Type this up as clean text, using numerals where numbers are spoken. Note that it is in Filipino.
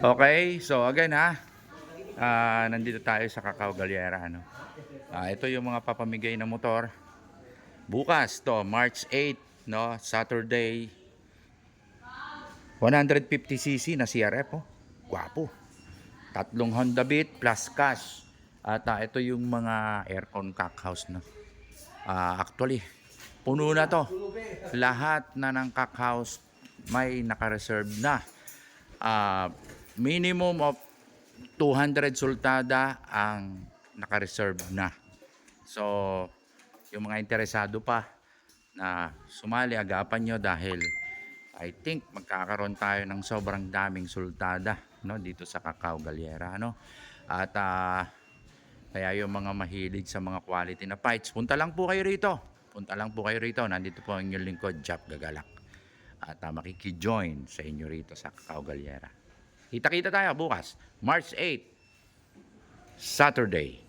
Okay, so again nandito tayo sa Cacao Galera, ano. Ito yung mga papamigay na motor. Bukas to, March 8, no, Saturday. 150cc na CRF, oh. Gwapo. Tatlong Honda Beat plus cash. At ito yung mga aircon cockhouse, no. Actually, puno na to. Lahat na ng cockhouse may naka-reserve na. Minimum of 200 sultada ang naka-reserve na. So, yung mga interesado pa na sumali, agapan nyo dahil I think magkakaroon tayo ng sobrang daming sultada, no, dito sa Cacao Galera, no. At kaya yung mga mahilig sa mga quality na fights, punta lang po kayo rito. Punta lang po kayo rito. Nandito po ang inyong lingkod, Jap Gagalak. At makiki-join sa inyo rito sa Cacao Galera. Kita-kita tayo bukas, March 8, Saturday.